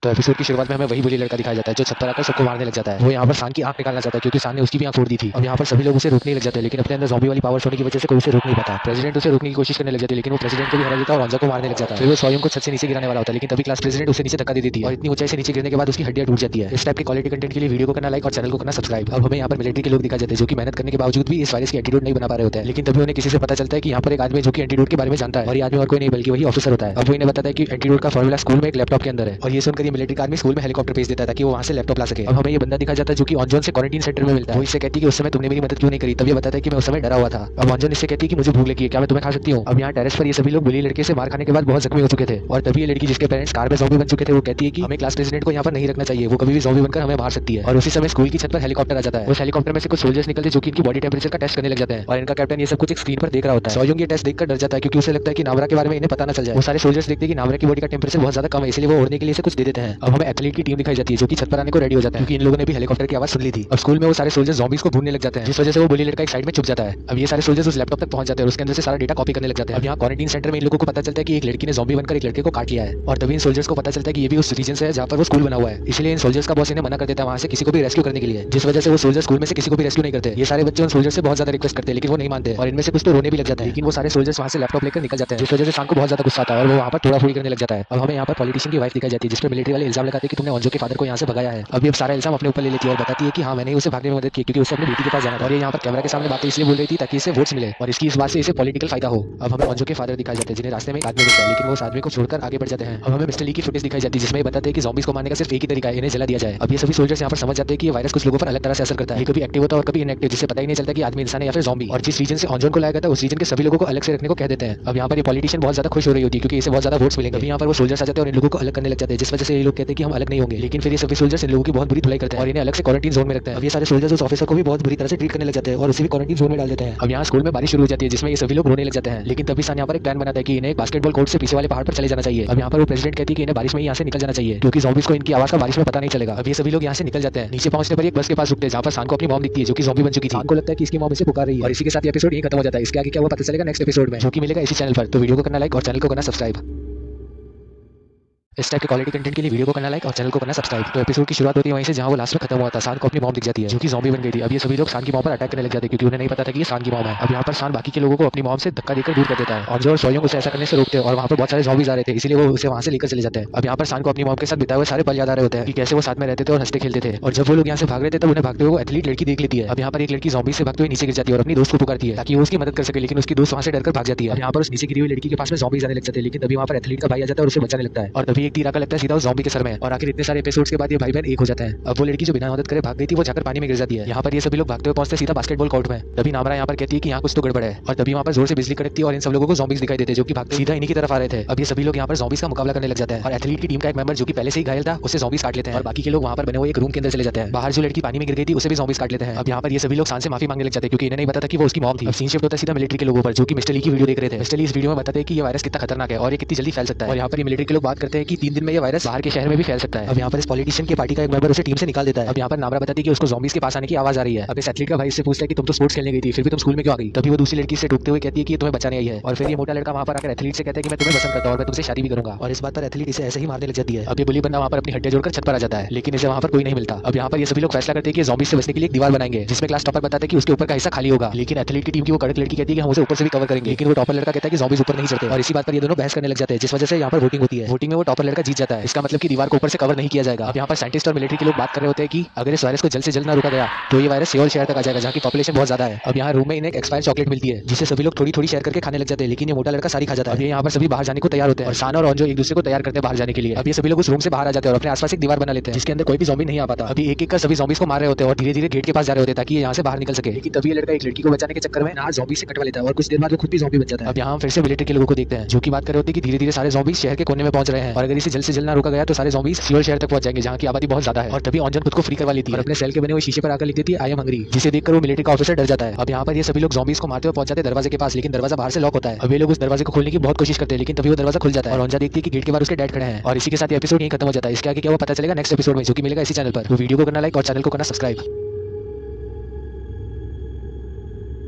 तो एपिसोड की शुरुआत में हमें वही बुली लड़का दिखाया जाता है जो छत पर आकर सबको मारने लग जाता है। वो यहाँ पर सान की आंख निकालना चाहता है क्योंकि सान ने उसकी भी आंख फोड़ दी थी। अब यहाँ पर सभी लोग उसे रोकने लग जाते हैं लेकिन अपने अंदर ज़ॉम्बी वाली पावर्स होने की वजह से कोई उसे रोक नहीं पाता। प्रेसिडेंट उसे रोकने की कोशिश करने लग जाती है लेकिन वो प्रेसिडेंट को भी हरा देता है और अंजा को मारने लग जाता है। फिर वो स्वयं को छत से नीचे गिराने वाला होता है लेकिन तभी क्लास प्रेसिडेंट उसे नीचे धक्का दे देती है और इतनी ऊंचाई से नीचे गिरने के बाद उसकी हड्डियां टूट जाती है। इस टाइप के क्वालिटी कंटेंट के लिए वीडियो को करना लाइक और चैनल को करना सब्सक्राइब। अब हमें यहाँ पर मिलिट्री के लोग दिखाए जाते हैं जो कि मेहनत करने के बावजूद भी इस वायरस की एंटीडोट नहीं बना पा रहे होते हैं। लेकिन तभी उन्हें किसी से पता चलता है कि यहाँ पर एक आदमी जो कि एंटीडोट के बारे में जानता है और ये आदमी और कोई नहीं बल्कि वही ऑफिसर होता है। अब वो इन्हें बताता है कि एंटीडोट का फॉर्मूला स्कूल में एक लैपटॉप के अंदर है और ये सुनकर ये मिलिट्री का आदमी स्कूल में हेलीकॉप्टर भेज देता है ताकि वो वहां से लैपटॉप ला सके। अब हमें ये बंदा दिखा जाता है जो कि ऑनजॉन से क्वारंटीन सेंटर में मिलता है। वो इससे कहती है कि उस समय तुमने मेरी मदद क्यों नहीं करी। तब ये बताता है कि मैं उस समय डरा हुआ था। अब ऑनजॉन इससे कहती है कि मुझे भूख लगी है, क्या मैं तुम्हें खा सकती हूँ। अब यहाँ टेरेस पर ये सभी लोग बुली लड़के से मार खाने के बाद बहुत जख्मी हो चुके थे और तभी ये लड़की जिसके पेरेंट्स कार में ज़ॉम्बी बन चुके थे वो कहती है कि हमें क्लास प्रेसिडेंट को यहाँ पर नहीं रखना चाहिए, वो कभी भी ज़ॉम्बी बनकर हमें मार सकती है। और उसी समय स्कूल की छत पर हेलीकॉप्टर आ जाता है। उस हेलीकॉप्टर में से कुछ सोल्जर्स निकलते जो कि इनकी बॉडी टेम्परेचर का टेस्ट करने लग जाते हैं और इनका कैप्टन ये सब कुछ एक स्क्रीन पर देख रहा होता है। सोयोंग ये टेस्ट देखकर डर जाता है क्योंकि उसे लगता है कि नावरा के बारे में इन्हें पता न चल जाए। वो सारे सोल्जर्स देखते हैं कि नावरा की बॉडी का टेम्परेचर बहुत ज्यादा कम है इसलिए वो उड़ने के लिए कुछ दे देते हैं। अब हमें एथलीट की टीम दिखाई जाती है जो कि छत पर आने को रेडी हो जाता है क्योंकि इन लोगों ने भी हेलीकॉप्टर की आवाज सुन ली थी। अब स्कूल में वो सारे सोल्जर्स ज़ॉम्बीज को ढूंढने लग जाते हैं जिस वजह से वो बुली लड़का एक साइड में छुप जाता है। अब ये सारे सोल्जर्स उस लैपटॉप तक पहुंच जाते हैं और उसके अंदर से सारा डेटा कॉपी करने लग जाते हैं। अब यहाँ क्वारंटीन सेंटर में इन लोगों को पता चलता है कि एक लड़की ने ज़ॉम्बी बनकर एक लड़के को काट लिया है और तभी इन सोल्जर्स को पता चलता है कि ये भी उस रीजन से है जहाँ पर वो स्कूल बना हुआ है। इसलिए इन सोल्जर्स का बॉस इन्हें मना कर देता है वहाँ से किसी को भी रेस्क्यू करने के लिए, जिस वजह से वो सोल्जर स्कूल में से किसी को भी रेस्क्यू नहीं करते। ये सारे बच्चे उन सोल्जर से बहुत ज्यादा रिक्वेस्ट करते हैं लेकिन वो नहीं मानते और इनमें से कुछ तो रोने भी लग जाते हैं। लेकिन वो सारे सोल्जर्स वहाँ से लैपटॉप लेकर निकल जाते हैं जिस वजह से शाम को बहुत ज्यादा गुस्सा आता है और वो वहाँ पर थोड़ा थोड़ी करने लग जाता है। अब हमें यहाँ पर पॉलिटिशियन की वाइफ दिखाई जाती है जिस पर मिलिट्री वाले इल्जाम लगाते हैं कि तुमने ऑन्जो के फादर को यहाँ से भगाया है। अब सारा इल्जाम अपने ऊपर ले लेती है और बताती है कि हाँ मैंने उसे भागने में मदद की क्योंकि उसे अपनी बेटी के पास जाना था और ये यहाँ पर कैमरा के सामने बातें इसलिए बोल रही थी ताकि इसे वोट्स मिले और इसकी इस बात से इसे पॉलिटिकल फायदा हो। अब हमें ऑन्जो के फादर दिखाए जाते हैं जिन्हें रास्ते में एक आदमी मिलता है लेकिन वो उस आदमी को छोड़कर आगे बढ़ जाते हैं। अब हमें मिस्टर ली की फुटेज दिखाई जाती है जिसमें बताते हैं कि ज़ॉम्बीज को मारने का सिर्फ एक ही तरीका है, इन्हें जला दिया जाए। अब ये सभी सोल्जर्स यहाँ पर समझ जाते हैं कि ये वायरस कुछ लोगों पर अलग तरह से असर करता है, ये कभी एक्टिव होता है और कभी इनएक्टिव, जिससे पता ही नहीं चलता कि आदमी इंसान है या फिर ज़ॉम्बी। और जिस रीजन से ऑन्जोन को लाया गया था उस रीजन के सभी लोगों को अलग से रखने को कह देते हैं। अब यहाँ पर ये पॉलिटिशियन बहुत ज्यादा खुश हो रही होती है क्योंकि इसे बहुत ज्यादा वोट्स मिलेंगे। अभी यहाँ पर वो सोल्जर्स आ जाते हैं और इन लोगों को अलग करने लग जाते हैं जिस वजह से ये लोग कहते हैं कि हम अलग नहीं होंगे। लेकिन फिर ये सभी सोल्जर्स इन लोगों की बहुत बुरी धुलाई करते हैं और इन्हें अलग से क्वारंटीन जोन में रखते हैं। अब ये सारे सोल्जर्स उस ऑफिसर को भी बहुत बुरी तरह से ट्रीट करने लग जाते हैं और उसे भी क्वारंटीन जोन में डाल देते हैं। अब यहाँ स्कूल में बारिश शुरू हो जाती है जिसमें ये सभी लोग रोने लग जाते हैं लेकिन तभी सान यहाँ पर एक प्लान बनाता है कि इन्हें बास्केटबॉल कोर्ट से पीछे वाले पहाड़ पर चले जाना चाहिए। अब यहाँ पर वो प्रेसिडेंट कहती है कि इन्हें बारिश में यहाँ से निकल जाना चाहिए क्योंकि ज़ॉम्बीज को इनकी आवाज का बारिश में पता नहीं चलेगा। अब ये सभी लोग यहाँ से निकल जाते हैं। नीचे पहुंचने पर एक बस के पास रुकते हैं जहाँ पर सान को अपनी मॉम दिखती है जो कि ज़ॉम्बी बन चुकी थी। सान को लगता है कि इसकी मॉम इसे पुकार रही है और इसी के साथ ये एपिसोड यहीं खत्म हो जाता है। इसके आगे क्या हुआ पता चलेगा नेक्स्ट एपिसोड में जो कि मिलेगा इसी चैनल पर। तो वीडियो को करना लाइक और चैनल को करना सब्सक्राइब। इस टाइप के क्वालिटी कंटेंट के लिए वीडियो को करना लाइक और चैनल को करना सब्सक्राइब। तो एपिसोड की शुरुआत होती है वहीं से जहां वो लास्ट में खत्म हुआ था। सान को अपनी मॉम दिख जाती है जो कि ज़ॉम्बी बन गई थी। अब ये सभी लोग सान की मॉम पर अटैक करने लग जाते हैं क्योंकि उन्हें नहीं पता था कि ये सान की मॉम है। अब यहाँ पर सान बाकी के लोगों को अपनी मॉम से धक्का देकर दूर कर देता है और जो सोयोंग उसे ऐसा करने से रोकते हैं और वहाँ पर बहुत सारे ज़ॉम्बीज आ रहे थे इसलिए वो उसे वहाँ से लेकर चले जाते हैं। अब यहाँ पर सान को अपनी मॉम के साथ बिताए हुए सारे पल याद आ रहे होते हैं कि कैसे वो साथ में रहते थे और हंसते खेलते थे। और जब वो लोग यहाँ से भाग रहे थे तब उन्हें भागते हुए वो एथलीट लड़की देख लेती है। अब यहाँ पर एक लड़की ज़ॉम्बी से भागते हुए नीचे गिर जाती है और अपनी दोस्त को पुकारती है ताकि वो उसकी मदद कर सके लेकिन उसकी दोस्त वहाँ से डरकर भाग जाती है। अब यहाँ पर उस नीचे गिरी हुई लड़की के पास में ज़ॉम्बीज आने लग जाते हैं लेकिन तभी वहाँ पर एथलीट का भाई आ जाता है और उसे बचाने लगता है और तभी एक तीर आकर लगता है सीधा उस ज़ॉम्बी के सर में और आखिर इतने सारे एपिसोड्स के बाद ये भाई बहन एक हो जाते हैं। अब वो लड़की जो बिना मदद करे भाग गई थी वो जाकर पानी में गिर जाती है। यहाँ पर ये सभी लोग भागते हुए पहुंचते सीधा बास्केटबॉल कोर्ट में। तभी नामरा यहाँ पर कहती है कि यहाँ कुछ तो गड़बड़ है और तभी वहाँ पर जोर से बिजली कड़कती है और इन सब लोगों को ज़ॉम्बीज दिखाई देते हैं जो कि भागते सीधा इन्हीं की तरफ आ रहे थे। अब ये सभी लोग यहाँ पर ज़ॉम्बीज का मुकाबला करने लग जाते हैं और एथलीट की टीम का एक मेंबर जो कि पहले से ही घायल था उसे ज़ॉम्बीज काट लेते हैं और बाकी के लोग वहाँ पर बने हुए एक रूम के अंदर चले जाते हैं। बाहर जो लड़की पानी में गिर गई थी उसे भी ज़ॉम्बीज काट लेते हैं। अब यहाँ पर ये सभी लोग सान से माफी मांगने लग जाते हैं क्योंकि इन्हें नहीं पता था कि वो उसकी मॉम थी। अब सीन शिफ्ट होता है सीधा मिलिट्री के लोगों पर जो कि मिस्टर ली की वीडियो देख रहे थे। मिस्टर ली इस वीडियो में बताते हैं कि ये वायरस कितना खतरनाक है और ये कितनी जल्दी फैल सकता है और यहाँ पर मिलिट्री के लोग बात करते हैं कि 3 दिन में ये वायरस बाहर के शहर में भी फैल सकता है। अब यहाँ पर इस पॉलिटिशियन की पार्टी का एक मेंबर उसे टीम से निकाल देता है। अब यहाँ पर नामरा बताती है कि उसको ज़ॉम्बीज के पास आने की आवाज आ रही है। अब इस एथलीट का भाई से पूछता है कि तुम तो स्पोर्ट्स खेलने गई थी फिर भी तुम स्कूल में क्यों आ गई। तभी वो दूसरी लड़की से टूकते हुए कहती है कि ये तुम्हें बचाने आई है और फिर ये मोटा लड़का वहाँ पर आकर एथलीट से कहता है कि मैं तुम्हें पसंद करता हूं और मैं तुमसे शादी भी करूंगा और इस बात पर एथलीट इसे ऐसे ही मारने लग जाती है। अब ये बुली बंदा वहाँ पर अपनी हड्डियां जोड़कर छत पर आ जाता है लेकिन इसे वहाँ पर कोई नहीं मिलता। अब यहाँ पर ये सभी लोग फैसला करते हैं कि ज़ॉम्बीज से बचने के लिए एक दीवार बनाएंगे जिसमें क्लास टॉपर बताते हैं कि उसके ऊपर का हिस्सा खाली होगा। लेकिन एथलीट की टीम की वो कड़क लड़की कहती है कि हम उसे ऊपर से भी कवर करेंगे लेकिन वो टॉपर लड़का कहता है कि ज़ॉम्बीज ऊपर नहीं चढ़ते और इसी बात पर ये दोनों बहस करने लग जाते हैं जिस वजह से यहाँ पर वोटिंग होती है। वोटिंग में वो टॉपर लड़का जीत जाता है। इसका मतलब कि दीवार को ऊपर से कवर नहीं किया जाएगा। अब यहाँ पर साइंटिस्ट और मिलिट्री के लोग बात कर रहे होते हैं कि अगर इस वायरस को जल्द से जल्द ना रोका गया तो ये वायरस सियोल शहर तक आ जाएगा जहाँ की पॉपुलेशन बहुत ज्यादा है। अब यहाँ रूम में इन्हें एक एक्सपायर चॉकलेट मिलती है जिसे सभी लोग थोड़ी थोड़ी शेयर करके खाने लग जाते हैं लेकिन ये मोटा लड़का सारी खा जाता है। अब ये यहाँ पर सभी बाहर जाने को तैयार होते हैं और सान और ऑन्जो एक दूसरे को तैयार करते हैं बाहर जाने के लिए। अब ये सभी लोग उस रूम से बाहर आ जाते हैं और अपने आसपास एक दीवार बना लेते हैं जिसके अंदर कोई भी ज़ॉम्बी नहीं आ पाता। अभी एक एक कर सभी ज़ॉम्बीज को मार रहे होते हैं और धीरे धीरे गेट के पास जा रहे होते हैं ताकि ये यहाँ से बाहर निकल सके। लेकिन तभी ये लड़का एक लड़की को बचाने के चक्कर में ना ज़ॉम्बी से कटवा लेता है और कुछ देर बाद वो खुद भी ज़ॉम्बी बन जाता है। अब यहाँ हम फिर से मिलिट्री के लोगों को देखते हैं जो कि बात कर रहे होते हैं कि धीरे धीरे सारे ज़ॉम्बीज शहर के कोने में पहुंच रहे हैं और अगर इसे जल्द से जल्द ना रोका गया तो सारे ज़ॉम्बीज सियोल शहर तक पहुंच जाएंगे जहाँ की आबादी बहुत ज्यादा है। और तभी ऑन्जन खुद को फ्री करवा लेती है और अपने सेल के बने हुए शीशे पर आकर लिख देती है आई एम हंग्री, जिसे देखकर वो मिलिट्री का ऑफिसर डर जाता है। अब यहाँ पर ये सभी लोग ज़ॉम्बीज को मारते हुए पहुंच जाते हैं दरवाजे के पास लेकिन दरवाजा बाहर से लॉक होता है। अब ये लोग उस दरवाजे को खोलने की बहुत कोशिश करते हैं लेकिन तभी वो दरवाजा खुल जाता है और ऑन्जा देखती है कि गेट के बाहर उसके डैड खड़े हैं और इसी के साथ एपिसोड यहीं खत्म हो जाता है। इसके आगे क्या वो पता चलेगा नेक्स्ट एपिसोड में जो कि मिलेगा इसी चैनल पर। तो वीडियो को करना लाइक और चैनल को करना सब्सक्राइब।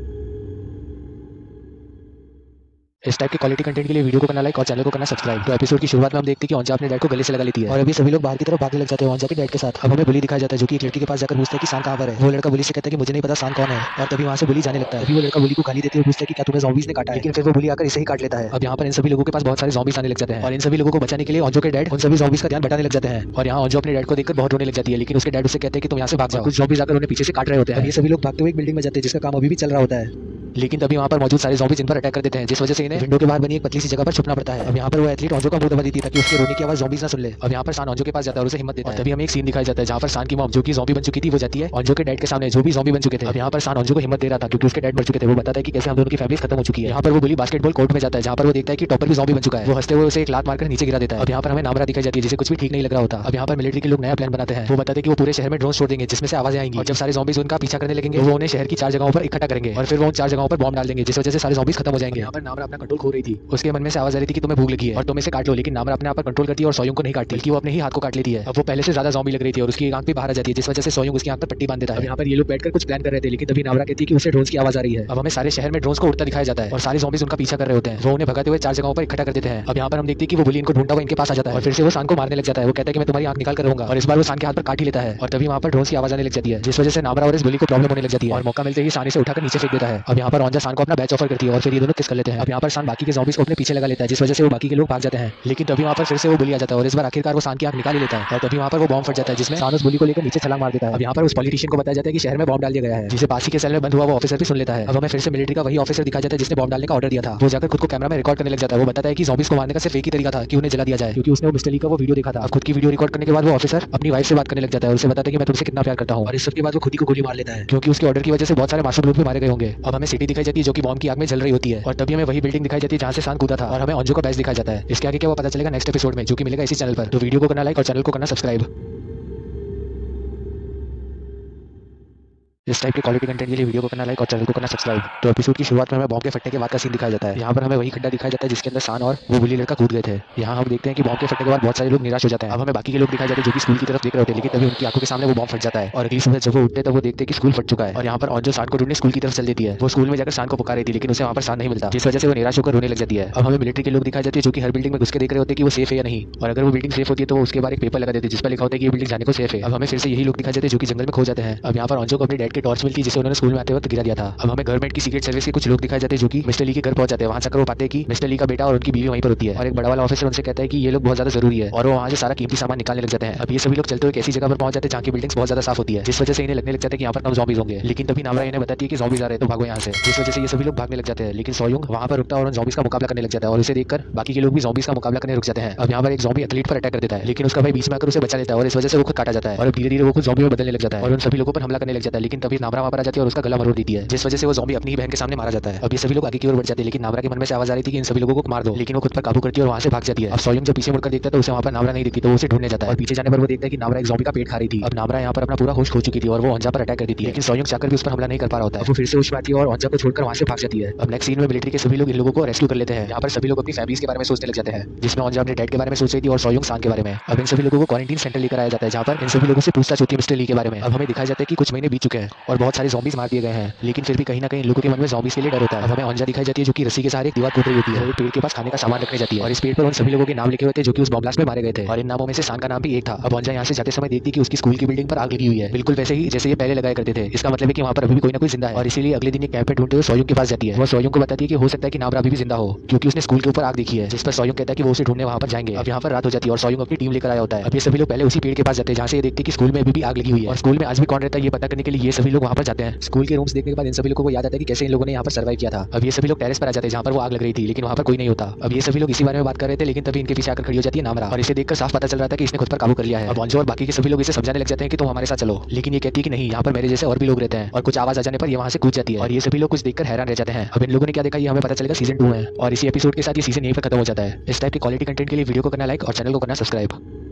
इस टाइप के क्वालिटी कंटेंट के लिए वीडियो को करना लाइक और चैनल को करना सब्सक्राइब। तो एपिसोड की शुरुआत में हम देखते हैं कि ओंजा अपने डैड को गले से लगा लेती है और अभी सभी लोग बाहर की तरफ भागने लग जाते हैं ओंजा के डैड के साथ। अब हमें बुली दिखाया जाता है जो कि एक लड़की के पास जाकर पूछता है कि सान कहाँ पर है। वो लड़का बुली से कहता है कि मुझे नहीं पता सान कौन है और तभी वहाँ से बुली जाने लगता है। अभी वो लड़का बुली को गाली देते हुए पूछता है कि क्या तुम्हें ज़ॉम्बीज़ ने काटा है, लेकिन फिर वो बुली आकर इसे ही काट लेता है। अब यहाँ पर इन सभी लोगों के पास बहुत सारे ज़ॉम्बीज़ आने लग जाते हैं और इन सभी लोगों को बचाने के लिए ओंजो के डैड उन सभी ज़ॉम्बीज़ का ध्यान बटाने लग जाते हैं और यहाँ ओंजो अपने डैड को देखकर बहुत रोने लग जाती है, लेकिन उसके डैड उसे कहते हैं कि तुम यहाँ से भाग जाओ। कुछ ज़ॉम्बीज़ आकर उन्हें पीछे से काट रहे होते हैं। ये सभी लोग भागते हुए एक बिल्डिंग में जाते हैं जिसका काम अभी भी चल रहा होता है, लेकिन तभी वहाँ पर मौजूद सारे ज़ॉम्बीज़ इन पर अटैक कर देते हैं, जिस वजह से इन्हें विंडो के बाहर बनी एक पतली सी जगह पर छुपना पड़ता है। अब यहाँ पर वो एथलीट ओंजो का मुंह दबा देती है ताकि उसके रोने की आवाज़ ज़ॉम्बीज़ ना सुन ले। अब यहाँ पर सान ओंजो के पास जाता है और उसे हिम्मत देता है। तभी हमें एक सीन दिखाया जाता है जहाँ पर सान की मॉम जो कि ज़ॉम्बी बन चुकी थी वो जाती है ओंजो के डैड के सामने जो भी ज़ॉम्बी बन चुके थे। अब यहाँ पर सान ओंजो को हिम्मत दे रहा था क्योंकि उसके डैड मर चुके थे। वो बताता है कि कैसे हम दोनों की फैमिलीज खत्म हो चुकी है। यहाँ पर वो बुली बास्केटबॉल कोर्ट में जाता है जहाँ पर वो देखता है कि टॉपर भी ज़ॉम्बी बन चुका है। वो हंसते हुए उसे एक लात मारकर नीचे गिरा देता है। अब यहाँ पर हमें नामरा दिखाई जाती है जिसे कुछ भी ठीक नहीं लग रहा होता। अब यहाँ पर मिलिट्री के लोग नया प्लान बनाते हैं। वो बताते हैं कि वो पूरे शहर में ड्रोन छोड़ देंगे जिसमें से आवाजें आएंगी और जब सारे ज़ॉम्बीज़ उनका पीछा करने लगेंगे वो उन्हें शहर की 4 जगहों पर इकट्ठा करेंगे और फिर वो उन 4 जगहों पर बॉम्ब डाल देंगे जिस वजह से सारे ज़ॉम्बीज़ खत्म हो जाएंगे। यहाँ पर नामरा अपना कंट्रोल खो रही थी। उसके मन में से आवाज आ रही थी कि तुम्हें भूख लगी है और तुम इसे काट लो, लेकिन नामरा अपने आप पर कंट्रोल करती है और सोयुंग को नहीं काटती बल्कि वो अपने ही हाथ को काट लेती है। अब वो पहले से ज्यादा ज़ॉम्बी लग रही थी और उसकी आंख भी बाहर आ जाती है जिस वजह से सोयुंग उसकी आंख पर पट्टी बांध देता है। यहाँ पर ये लोग बैठकर कुछ प्लान कर रहे थे, लेकिन तभी नामरा कहती है कि उसे ड्रोन्स की आवाज आ रही है। अब हमें सारे शहर में ड्रोन्स को उड़ता दिखाया जाता है और सारे ज़ॉम्बीज़ उनका पीछा कर रहे होते हैं। वो उन्हें भगाते हुए 4 जगहों पर इकट्ठा कर देते हैं। अब यहाँ पर हम देखते हैं कि वो बुली इनको ढूंढता हुआ इनके पास आ जाता है और फिर से वो सान को मारने लग जाता है। वो कहता है कि मैं तुम्हारी आंख निकाल कर रहूंगा और इस बार वो सान के हाथ पर काट ही लेता है और तभी वहाँ पर ड्रोन्स की आवाज आने लग जाती है जिस वजह से नामरा और इस बुली को प्रॉब्लम होने लग जाती है और मौका मिलते ही सान इसे उठाकर नीचे फेंक देता है। अब यहाँ पर ओंजा सान को अपना बैच ऑफर करती है और फिर ये दोनों किस कर लेते हैं। अब यहाँ पर सान बाकी के ज़ॉम्बीज़ को अपने पीछे लगा लेता है जिस वजह से वो बाकी के लोग भाग जाते हैं, लेकिन तभी वहाँ पर फिर से वो बुली आ जाता है और इस बार आखिरकार वो सान की आंख निकाल ही लेता है और तभी वहाँ पर वो बॉम्ब फट जाता है जिसमें सान उस बुली को लेकर नीचे छलांग मार देता है। अब यहाँ पर उस पॉलिटिशियन को बताया जाता है कि शहर में बॉम्ब डाल दिया गया है जिसे बासी के सेल में बंद हुआ वो ऑफिसर भी सुन लेता है। अब हमें फिर से मिलिट्री का वही ऑफिसर दिखाया जाता है जिसने बॉम्ब डालने का ऑर्डर दिया था। वो जाकर खुद को कैमरा में रिकॉर्ड करने लग जाता है। वो बताता है कि ज़ॉम्बीज़ को मारने का सिर्फ एक ही तरीका था कि उन्हें जला दिया जाए क्योंकि उसने वो मिस्टर ली का वो वीडियो देखा था। अब खुद की वीडियो रिकॉर्ड करने के बाद वो ऑफिसर अपनी वाइफ से बात करने लग जाता है और उसे बताता है कि मैं तुमसे कितना प्यार करता हूँ और इस सब के बाद वो खुद ही को गोली मार लेता है क्योंकि उसके ऑर्डर की वजह से बहुत सारे मासूम लोग भी मारे गए होंगे। अब हमें सिटी दिखाई जाती है जो कि बॉम्ब की आग में जल रही होती है और तभी हमें वही बिल्डिंग दिखाई जाती है जहाँ से सान कूदा था और हमें ओंजो का बैच दिखाया जाता है। इसके आगे क्या वो पता चलेगा नेक्स्ट एपिसोड में जो कि मिलेगा इसी चैनल पर। तो वीडियो को करना लाइक और चैनल को करना सब्सक्राइब। इस टाइप के क्वालिटी कंटेंट के लिए वीडियो को करना लाइक और चैनल को करना सब्सक्राइब। तो एपिसोड की शुरुआत में हमें बॉम्ब के फटने के बाद का सीन दिखाया जाता है। यहाँ पर हमें वही खड्डा दिखाया जाता है जिसके अंदर सान और वो बुली लड़का कूद गए थे। यहाँ हम देखते हैं कि बॉम्ब के फटने के बाद बहुत सारे लोग निराश हो जाते हैं। अब हमें बाकी के लोग दिखाई जाते हैं जो कि स्कूल की तरफ देख रहे होते हैं, लेकिन तभी उनकी आंखों के सामने वो बॉम्ब फट जाता है और अगली सुबह जब वो उठते हैं तो वो देखते हैं कि स्कूल फट चुका है और यहाँ पर ओंजो सान को ढूंढने स्कूल की तरफ चल देती है। वो स्कूल में जाकर सान को पुकार रही थी लेकिन उसे वहाँ पर सान नहीं मिलता जिस वजह से वो निराश होकर रोने लग जाती है। अब हमें मिलिट्री के लोग दिखाई जाते हैं जो कि हर बिल्डिंग में घुस के देख रहे होते हैं कि वो सेफ है या नहीं और अगर वो बिल्डिंग सेफ होती है तो वो उसके बाद एक पेपर लगा देते हैं जिस पर लिखा होता है कि ये बिल्डिंग जाने को सेफ है। अब हमें फिर से यही लोग दिखाई जाते हैं जो कि जंगल में खो जाते हैं। अब यहाँ पर ओंजो को अपने डैड की टॉर्च मिलती है जिसे उन्होंने स्कूल में आते वक्त गिरा दिया था। अब हमें गवर्नमेंट की सीक्रेट सर्विस के कुछ लोग दिखाए जाते हैं जो कि मिस्टर ली के घर पहुंच जाते हैं। वहां जाकर वो पाते हैं कि मिस्टर ली का बेटा और उनकी बीवी वहीं पर होती है और एक बड़ा वाला ऑफिसर उनसे कहता है कि ये लोग बहुत ज्यादा जरूरी है और वो वहां से सारा कीमती सामान निकालने लग जाते हैं। अब ये सभी लोग चलते हुए एक ऐसी जगह पर पहुंच जाते हैं जहाँ की बिल्डिंग्स बहुत ज्यादा साफ होती है जिस वजह से इन्हें लगने लग जाता है कि यहाँ पर कम ज़ॉम्बीज़ होंगे, लेकिन तभी नामरा इन्हें बताती है कि ज़ॉम्बीज़ आ रहे हैं तो भागो यहाँ से। जिस वजह से ये सभी लोग भागने लग जाते हैं, लेकिन सोयुंग वहाँ पर रुकता है और उन ज़ॉम्बीज़ का मुकाबला करने लग जाता है और उसे देखकर बाकी के लोग भी ज़ॉम्बीज़ का मुकाबला करने रुक जाते हैं। अब यहाँ पर एक ज़ॉम्बी एथलीट पर अटैक कर देता है लेकिन उसका भाई बीच में आकर उसे बचा लेता है और इस वजह से वो खुद काटा जाता है और धीरे धीरे वो खुद ज़ॉम्बी में बदलने लग जाता है और उन सभी लोगों पर हमला करने लग जाता है। लेकिन तभी नामरा वहाँ पर आ जाती है और उसका गला मरोड़ देती है जिस वजह से वो ज़ॉम्बी अपनी ही बहन के सामने मारा जाता है। अब ये सभी लोग आगे की ओर बढ़ जाते हैं, लेकिन नामरा के मन में से आवाज आ रही थी कि इन सभी लोगों को मार दो, लेकिन वो खुद पर काबू करती है और वहाँ से भाग जाती है। अब सोयुंग जब पीछे मुड़कर देखता है तो उसे वहाँ पर नामरा नहीं दिखती तो वो उसे ढूंढने जाता है और पीछे जाने पर वो देखता है कि नामरा एक ज़ॉम्बी का पेट खा रही थी। अब नामरा यहाँ पर अपना पूरा होश खो चुकी थी और वो ओंजा पर अटैक कर देती है, लेकिन सोयुंग चाहकर भी उस पर हमला नहीं कर पा रहा होता है। वो फिर से होश में आती है और ओंजा को छोड़कर वहाँ से भाग जाती है। अब नेक्स्ट सीन में मिलिट्री के सभी लोग इन लोगों को रेस्क्यू कर लेते हैं। यहाँ पर सभी लोग अपनी फैमिलीज के बारे में सोचने लग जाते हैं, जिसमें ओंजा अपने डैड के बारे में सोच रही थी और सोयुंग सान के बारे में। अब इन सभी लोगों को क्वारंटीन सेंटर लेकर आया जाता है जहाँ पर इन सभी लोगों से पूछताछ होती है मिस्टर ली के बारे में। अब हमें दिखाया जाता है कि कुछ महीने बीत चुके हैं और बहुत सारे ज़ॉम्बीज़ मार दिए गए हैं, लेकिन फिर भी कहीं ना कहीं लोगों के मन में ज़ॉम्बीज़ के लिए डर होता है। अब हमें ओंजा दिखाई जाती है जो कि रस्सी के सहारे एक दीवार कूद रही होती है और एक पेड़ के पास खाने का सामान रखने जाती है और इस पेड़ पर उन सभी लोगों के नाम लिखे हुए थे जो कि उस बॉम्ब ब्लास्ट में मारे गए थे और इन नामों में से सान का नाम भी एक था। अब ओंजा यहाँ से जाते समय देखती है कि उसकी स्कूल की बिल्डिंग पर आग लगी हुई है, बिल्कुल वैसे ही जैसे ये पहले लगाया करते थे। इसका मतलब है कि वहाँ पर अभी भी कोई ना कोई जिंदा है और इसीलिए अगले दिन एक कैंप पे ढूंढते हुए सोयुंग के पास जाती है। वो सोयुंग को बताती है कि हो सकता है कि नामरा अभी भी जिंदा हो क्योंकि उसने स्कूल के ऊपर आग देखी है, जिस पर सोयुंग कहता है कि वो उसे ढूंढने वहाँ पर जाएंगे। अब यहाँ पर रात हो जाती है और सोयुंग अपनी टीम लेकर आया होता है। अब ये सभी लोग पहले उसी पेड़ के पास जाते हैं जहाँ से ये देखते हैं कि स्कूल में अभी भी आग लगी हुई है और स्कूल में आज भी कौन रहता है ये पता करने के लिए ये सभी लोग वहाँ पर जाते हैं। स्कूल के रूम्स देखने के बाद इन सभी लोगों को याद आता है कि कैसे इन लोगों ने यहाँ पर सर्वाइव किया था। अब ये सभी लोग टेरेस पर आ जाते हैं जहाँ पर वो आग लग रही थी, लेकिन वहाँ पर कोई नहीं होता। अब ये सभी लोग इसी बारे में बात कर रहे थे, लेकिन तभी इनके पीछे आकर खड़ी हो जाती है नामरा और इसे देखकर साफ पता चल रहा था कि इसने खुद पर काबू कर लिया है। अब ओंजो और बाकी के सभी लोग इसे समझाने लग जाते हैं कि तुम हमारे साथ चलो, लेकिन ये कहती है कि नहीं, यहाँ पर मेरे जैसे और भी लोग रहते हैं और कुछ आवाज आ जाने पर ये वहाँ से कूद जाती है और ये सभी लोग कुछ देखकर हैरान रह जाते हैं। अब इन लोगों ने क्या देखा ये हमें पता चलेगा सीजन 2 में और इसी एपिसोड के साथ ये सीजन यहीं पर खत्म हो जाता है। इस टाइप के क्वालिटी कंटेंट के लिए वीडियो को करना लाइक और चैनल को करना सब्सक्राइब।